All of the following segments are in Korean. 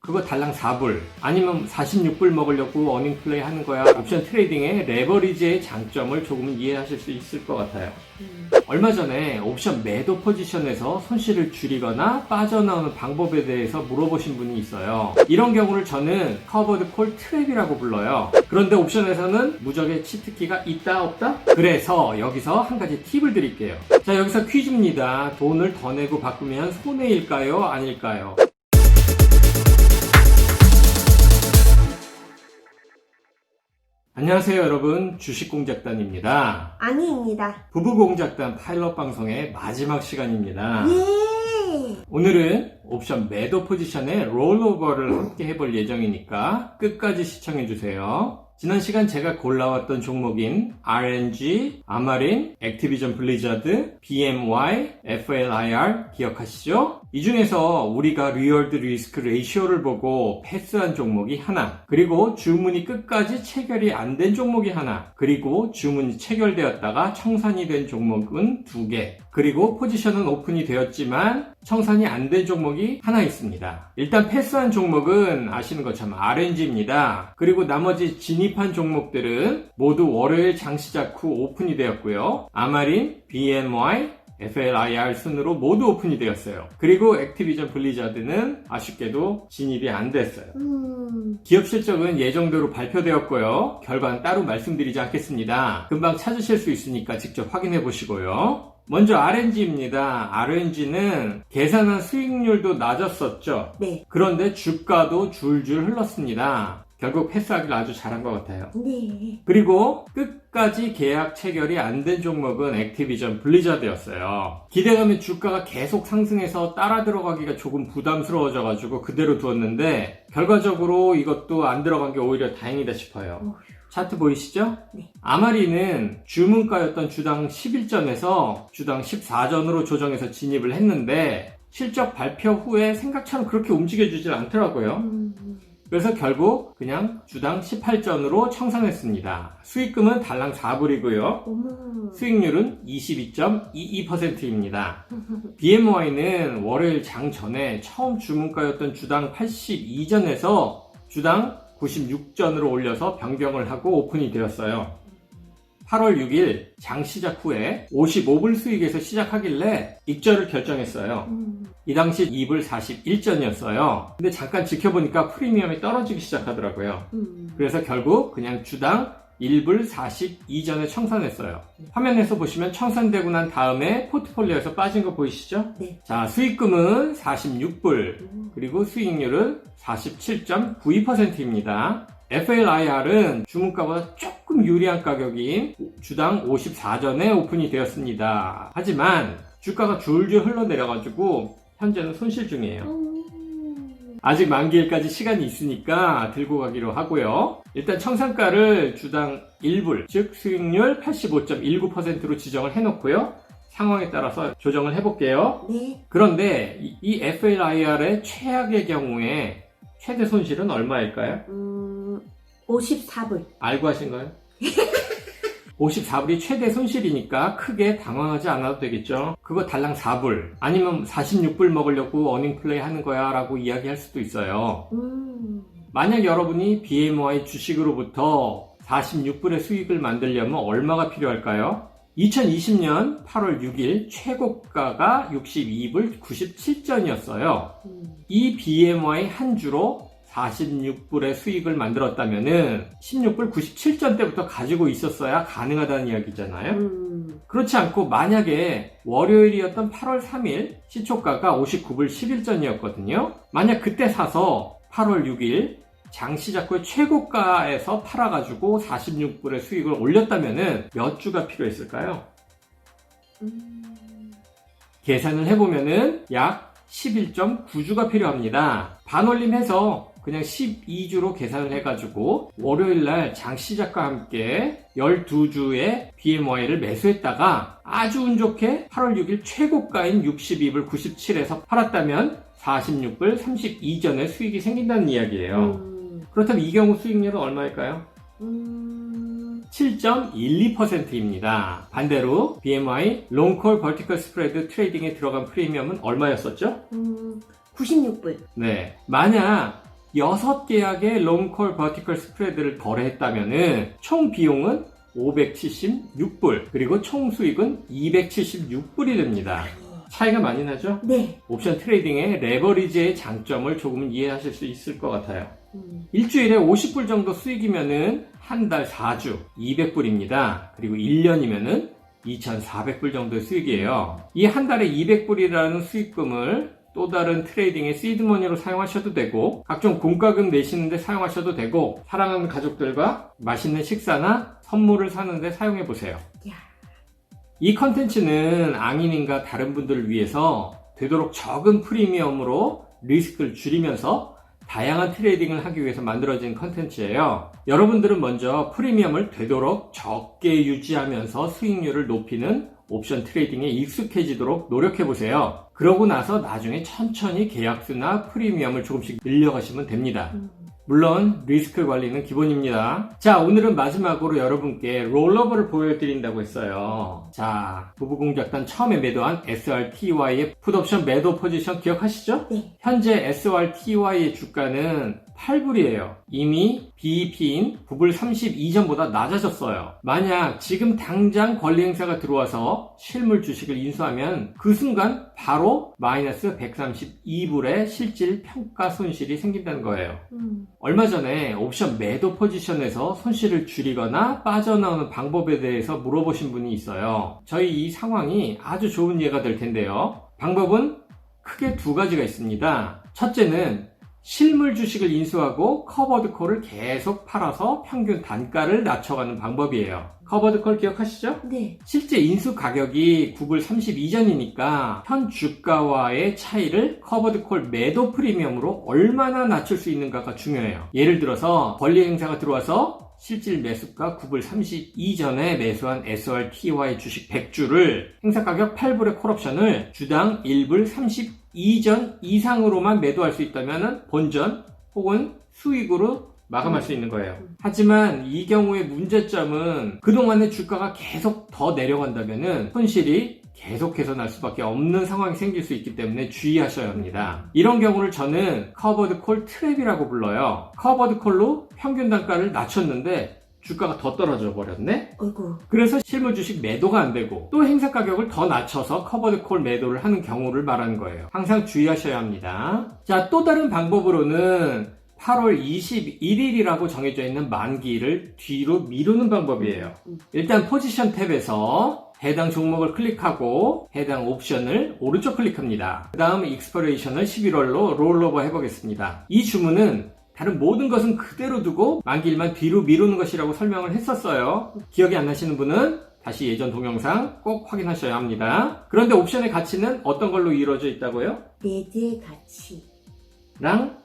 그거 달랑 4불 아니면 46불 먹으려고 어닝 플레이 하는 거야. 옵션 트레이딩의 레버리지의 장점을 조금은 이해하실 수 있을 것 같아요. 얼마 전에 옵션 매도 포지션에서 손실을 줄이거나 빠져나오는 방법에 대해서 물어보신 분이 있어요. 이런 경우를 저는 커버드 콜 트랩이라고 불러요. 그런데 옵션에서는 무적의 치트키가 있다 없다? 그래서 여기서 한 가지 팁을 드릴게요. 자, 여기서 퀴즈입니다. 돈을 더 내고 바꾸면 손해일까요? 아닐까요? 안녕하세요 여러분, 주식공작단입니다. 아니입니다. 부부공작단 파일럿 방송의 마지막 시간입니다. 예. 오늘은 옵션 매도 포지션의 롤오버를 함께 해볼 예정이니까 끝까지 시청해주세요. 지난 시간 제가 골라왔던 종목인 RNG, 아마린, 액티비전 블리자드, BMY, FLIR 기억하시죠? 이 중에서 우리가 리월드 리스크 레이시오를 보고 패스한 종목이 하나, 그리고 주문이 끝까지 체결이 안 된 종목이 하나, 그리고 주문이 체결되었다가 청산이 된 종목은 2개, 그리고 포지션은 오픈이 되었지만 청산이 안 된 종목이 하나 있습니다. 일단 패스한 종목은 아시는 것처럼 RNG입니다. 그리고 나머지 진입한 종목들은 모두 월요일 장시작 후 오픈이 되었고요. 아마린, BMY, FLIR 순으로 모두 오픈이 되었어요. 그리고 액티비전 블리자드는 아쉽게도 진입이 안 됐어요. 기업 실적은 예정대로 발표되었고요. 결과는 따로 말씀드리지 않겠습니다. 금방 찾으실 수 있으니까 직접 확인해 보시고요. 먼저 RNG입니다. RNG는 계산한 수익률도 낮았었죠. 네. 그런데 주가도 줄줄 흘렀습니다. 결국 패스하기를 아주 잘한 것 같아요. 네. 그리고 끝까지 계약 체결이 안 된 종목은 액티비전 블리자드였어요. 기대감에 주가가 계속 상승해서 따라 들어가기가 조금 부담스러워져가지고 그대로 두었는데 결과적으로 이것도 안 들어간 게 오히려 다행이다 싶어요. 차트 보이시죠? 네. 아마리는 주문가였던 주당 11전에서 주당 14전으로 조정해서 진입을 했는데 실적 발표 후에 생각처럼 그렇게 움직여주질 않더라고요. 그래서 결국 그냥 주당 18전으로 청산했습니다. 수익금은 달랑 4불이고요. 수익률은 22.22%입니다. BMY는 월요일 장 전에 처음 주문가였던 주당 82전에서 주당 96전으로 올려서 변경을 하고 오픈이 되었어요. 8월 6일 장 시작 후에 55불 수익에서 시작하길래 입절을 결정했어요. 이 당시 2불 41전이었어요. 근데 잠깐 지켜보니까 프리미엄이 떨어지기 시작하더라고요. 그래서 결국 그냥 주당 1불 42전에 청산했어요. 화면에서 보시면 청산되고 난 다음에 포트폴리오에서 빠진 거 보이시죠? 네. 자, 수익금은 46불, 그리고 수익률은 47.92%입니다. FLIR은 주문가보다 조금 유리한 가격인 주당 54전에 오픈이 되었습니다. 하지만 주가가 줄줄 흘러내려가지고 현재는 손실 중이에요. 아직 만기일까지 시간이 있으니까 들고 가기로 하고요. 일단 청산가를 주당 1불, 즉 수익률 85.19%로 지정을 해놓고요. 상황에 따라서 조정을 해볼게요. 네. 그런데 이 FLIR의 최악의 경우에 최대 손실은 얼마일까요? 54불. 알고 하신 거예요? 54불이 최대 손실이니까 크게 당황하지 않아도 되겠죠. 그거 달랑 4불 아니면 46불 먹으려고 어닝 플레이 하는 거야 라고 이야기할 수도 있어요. 만약 여러분이 BMY 주식으로부터 46불의 수익을 만들려면 얼마가 필요할까요? 2020년 8월 6일 최고가가 62불 97전이었어요. 이 BMY 한 주로 46불의 수익을 만들었다면은 16불 97전 때부터 가지고 있었어야 가능하다는 이야기잖아요. 그렇지 않고 만약에 월요일이었던 8월 3일 시초가가 59불 11전이었거든요. 만약 그때 사서 8월 6일 장 시작 후에 최고가에서 팔아가지고 46불의 수익을 올렸다면은 몇 주가 필요했을까요? 계산을 해보면은 약 11.9주가 필요합니다. 반올림해서 그냥 12주로 계산을 해가지고 월요일날 장 시작과 함께 12주의 BMY를 매수했다가 아주 운 좋게 8월 6일 최고가인 62불 97에서 팔았다면 46불 32전의 수익이 생긴다는 이야기예요. 그렇다면 이 경우 수익률은 얼마일까요? 7.12%입니다. 반대로 BMY 롱콜 버티컬 스프레드 트레이딩에 들어간 프리미엄은 얼마였었죠? 96불. 네. 만약 6계약의 롱콜 버티컬 스프레드를 거래했다면은 총 비용은 576불, 그리고 총 수익은 276불이 됩니다. 차이가 많이 나죠? 네. 옵션 트레이딩의 레버리지의 장점을 조금은 이해하실 수 있을 것 같아요. 일주일에 50불 정도 수익이면은 한 달 4주 200불입니다. 그리고 1년이면은 2,400불 정도의 수익이에요. 이 한 달에 200불이라는 수익금을 또 다른 트레이딩의 시드머니로 사용하셔도 되고, 각종 공과금 내시는데 사용하셔도 되고, 사랑하는 가족들과 맛있는 식사나 선물을 사는데 사용해보세요. 야. 이 컨텐츠는 앙인님과 다른 분들을 위해서 되도록 적은 프리미엄으로 리스크를 줄이면서 다양한 트레이딩을 하기 위해서 만들어진 컨텐츠예요. 여러분들은 먼저 프리미엄을 되도록 적게 유지하면서 수익률을 높이는 옵션 트레이딩에 익숙해지도록 노력해보세요. 그러고 나서 나중에 천천히 계약수나 프리미엄을 조금씩 늘려가시면 됩니다. 물론 리스크 관리는 기본입니다. 자, 오늘은 마지막으로 여러분께 롤오버를 보여드린다고 했어요. 자, 부부공작단 처음에 매도한 SRTY의 풋옵션 매도 포지션 기억하시죠? 네. 현재 SRTY의 주가는 8불이에요. 이미 BEP인 9불 32전보다 낮아졌어요. 만약 지금 당장 권리 행사가 들어와서 실물 주식을 인수하면 그 순간 바로 마이너스 132불의 실질 평가 손실이 생긴다는 거예요. 얼마 전에 옵션 매도 포지션에서 손실을 줄이거나 빠져나오는 방법에 대해서 물어보신 분이 있어요. 저희 이 상황이 아주 좋은 예가 될 텐데요. 방법은 크게 두 가지가 있습니다. 첫째는 실물 주식을 인수하고 커버드 콜을 계속 팔아서 평균 단가를 낮춰가는 방법이에요. 커버드 콜 기억하시죠? 네. 실제 인수 가격이 9불 32전이니까 현 주가와의 차이를 커버드 콜 매도 프리미엄으로 얼마나 낮출 수 있는가가 중요해요. 예를 들어서 권리 행사가 들어와서 실질 매수가 9불 32전에 매수한 SRTY 주식 100주를 행사가격 8불의 콜옵션을 주당 1불 32전 이상으로만 매도할 수 있다면 본전 혹은 수익으로 마감할 수 있는 거예요. 하지만 이 경우의 문제점은 그동안의 주가가 계속 더 내려간다면 손실이 계속해서 날 수밖에 없는 상황이 생길 수 있기 때문에 주의하셔야 합니다. 이런 경우를 저는 커버드 콜 트랩이라고 불러요. 커버드 콜로 평균 단가를 낮췄는데 주가가 더 떨어져 버렸네? 어이구. 그래서 실물 주식 매도가 안 되고 또 행사 가격을 더 낮춰서 커버드 콜 매도를 하는 경우를 말하는 거예요. 항상 주의하셔야 합니다. 자, 또 다른 방법으로는 8월 21일이라고 정해져 있는 만기를 뒤로 미루는 방법이에요. 일단 포지션 탭에서 해당 종목을 클릭하고 해당 옵션을 오른쪽 클릭합니다. 그 다음 익스퍼레이션을 11월로 롤오버 해보겠습니다. 이 주문은 다른 모든 것은 그대로 두고 만기일만 뒤로 미루는 것이라고 설명을 했었어요. 기억이 안 나시는 분은 다시 예전 동영상 꼭 확인하셔야 합니다. 그런데 옵션의 가치는 어떤 걸로 이루어져 있다고요? 내재 가치, 랑?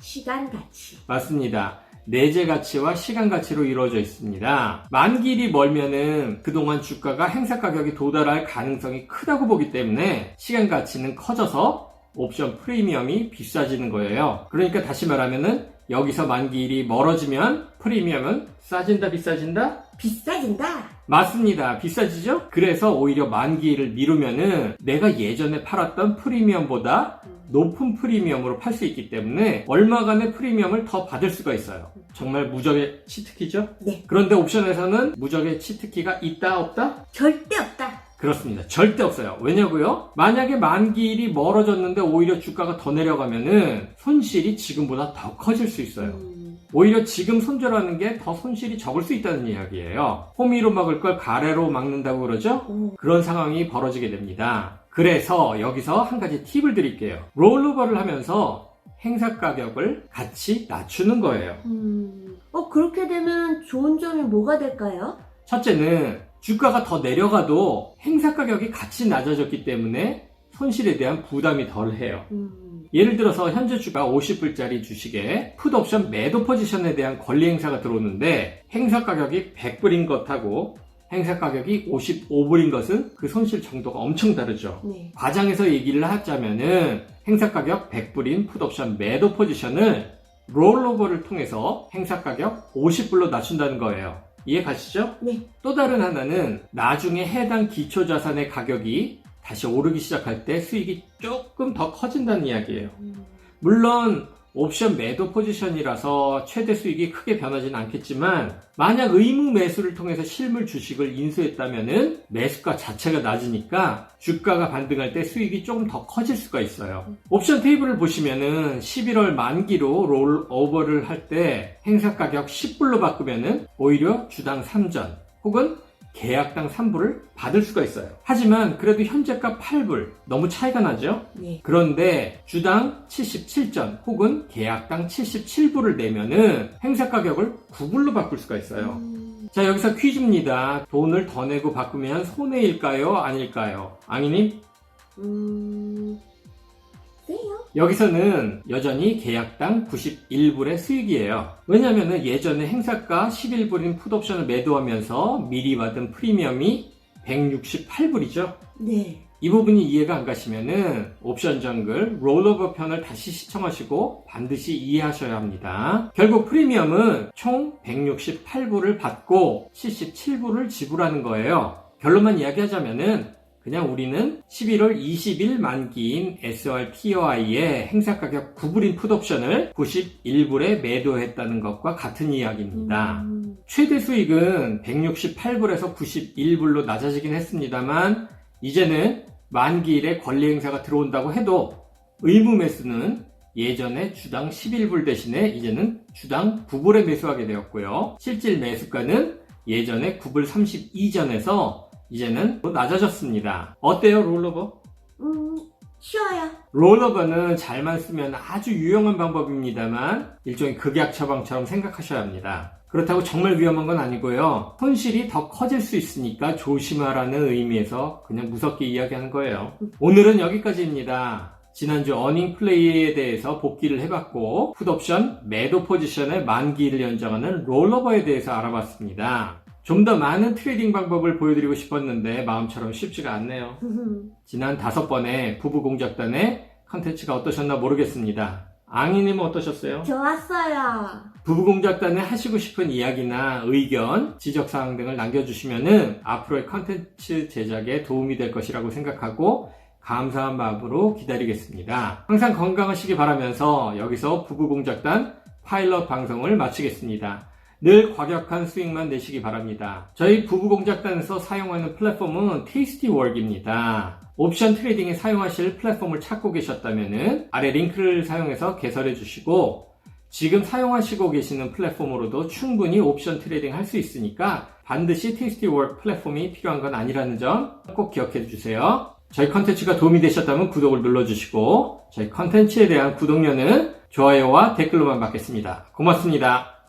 시간 가치. 맞습니다. 내재 가치와 시간 가치로 이루어져 있습니다. 만기일이 멀면은 그동안 주가가 행사 가격이 도달할 가능성이 크다고 보기 때문에 시간 가치는 커져서 옵션 프리미엄이 비싸지는 거예요. 그러니까 다시 말하면은 여기서 만기일이 멀어지면 프리미엄은 싸진다, 비싸진다? 비싸진다. 맞습니다. 비싸지죠? 그래서 오히려 만기일을 미루면은 내가 예전에 팔았던 프리미엄보다 높은 프리미엄으로 팔 수 있기 때문에 얼마간의 프리미엄을 더 받을 수가 있어요. 정말 무적의 치트키죠? 네. 그런데 옵션에서는 무적의 치트키가 있다, 없다? 절대 없다. 그렇습니다. 절대 없어요. 왜냐고요? 만약에 만기일이 멀어졌는데 오히려 주가가 더 내려가면은 손실이 지금보다 더 커질 수 있어요. 오히려 지금 손절하는 게 더 손실이 적을 수 있다는 이야기예요. 호미로 막을 걸 가래로 막는다고 그러죠? 그런 상황이 벌어지게 됩니다. 그래서 여기서 한 가지 팁을 드릴게요. 롤오버를 하면서 행사 가격을 같이 낮추는 거예요. 그렇게 되면 좋은 점이 뭐가 될까요? 첫째는 주가가 더 내려가도 행사 가격이 같이 낮아졌기 때문에 손실에 대한 부담이 덜해요. 예를 들어서 현재 주가 50불짜리 주식에 풋옵션 매도 포지션에 대한 권리 행사가 들어오는데 행사 가격이 100불인 것하고 행사 가격이 55불인 것은 그 손실 정도가 엄청 다르죠. 네. 과장해서 얘기를 하자면은 행사 가격 100불인 풋옵션 매도 포지션을 롤오버를 통해서 행사 가격 50불로 낮춘다는 거예요. 이해 가시죠? 네. 또 다른 하나는 나중에 해당 기초자산의 가격이 다시 오르기 시작할 때 수익이 조금 더 커진다는 이야기예요. 물론 옵션 매도 포지션이라서 최대 수익이 크게 변하지는 않겠지만 만약 의무 매수를 통해서 실물 주식을 인수했다면은 매수가 자체가 낮으니까 주가가 반등할 때 수익이 조금 더 커질 수가 있어요. 옵션 테이블을 보시면은 11월 만기로 롤 오버를 할 때 행사 가격 10불로 바꾸면은 오히려 주당 3전 혹은 계약당 3불을 받을 수가 있어요. 하지만 그래도 현재가 8불 너무 차이가 나죠? 네. 그런데 주당 77전 혹은 계약당 77불을 내면은 행사 가격을 9불로 바꿀 수가 있어요. 자, 여기서 퀴즈입니다. 돈을 더 내고 바꾸면 손해일까요? 아닐까요? 앙이님? 세요? 여기서는 여전히 계약당 91불의 수익이에요. 왜냐하면 예전에 행사가 11불인 풋옵션을 매도하면서 미리 받은 프리미엄이 168불이죠. 네. 이 부분이 이해가 안 가시면은 옵션 정글 롤오버 편을 다시 시청하시고 반드시 이해하셔야 합니다. 결국 프리미엄은 총 168불을 받고 77불을 지불하는 거예요. 결론만 이야기하자면은 그냥 우리는 11월 20일 만기인 SRTOI의 행사 가격 9불인 풋옵션을 91불에 매도했다는 것과 같은 이야기입니다. 최대 수익은 168불에서 91불로 낮아지긴 했습니다만 이제는 만기일에 권리 행사가 들어온다고 해도 의무 매수는 예전에 주당 11불 대신에 이제는 주당 9불에 매수하게 되었고요. 실질 매수가는 예전에 9불 32전에서 이제는 낮아졌습니다. 어때요, 롤오버? 쉬워요. 롤오버는 잘만 쓰면 아주 유용한 방법입니다만 일종의 극약 처방처럼 생각하셔야 합니다. 그렇다고 정말 위험한 건 아니고요. 손실이 더 커질 수 있으니까 조심하라는 의미에서 그냥 무섭게 이야기하는 거예요. 오늘은 여기까지입니다. 지난주 어닝 플레이에 대해서 복기를 해봤고 풋옵션 매도 포지션의 만기를 연장하는 롤오버에 대해서 알아봤습니다. 좀 더 많은 트레이딩 방법을 보여드리고 싶었는데 마음처럼 쉽지가 않네요. 지난 5번의 부부공작단의 컨텐츠가 어떠셨나 모르겠습니다. 앙이님은 어떠셨어요? 좋았어요. 부부공작단에 하시고 싶은 이야기나 의견, 지적사항 등을 남겨주시면은 앞으로의 컨텐츠 제작에 도움이 될 것이라고 생각하고 감사한 마음으로 기다리겠습니다. 항상 건강하시기 바라면서 여기서 부부공작단 파일럿 방송을 마치겠습니다. 늘 과격한 수익만 내시기 바랍니다. 저희 부부공작단에서 사용하는 플랫폼은 테이스티웍입니다. 옵션 트레이딩에 사용하실 플랫폼을 찾고 계셨다면 아래 링크를 사용해서 개설해 주시고 지금 사용하시고 계시는 플랫폼으로도 충분히 옵션 트레이딩 할 수 있으니까 반드시 테이스티웍 플랫폼이 필요한 건 아니라는 점 꼭 기억해 주세요. 저희 컨텐츠가 도움이 되셨다면 구독을 눌러주시고 저희 컨텐츠에 대한 구독료는 좋아요와 댓글로만 받겠습니다. 고맙습니다.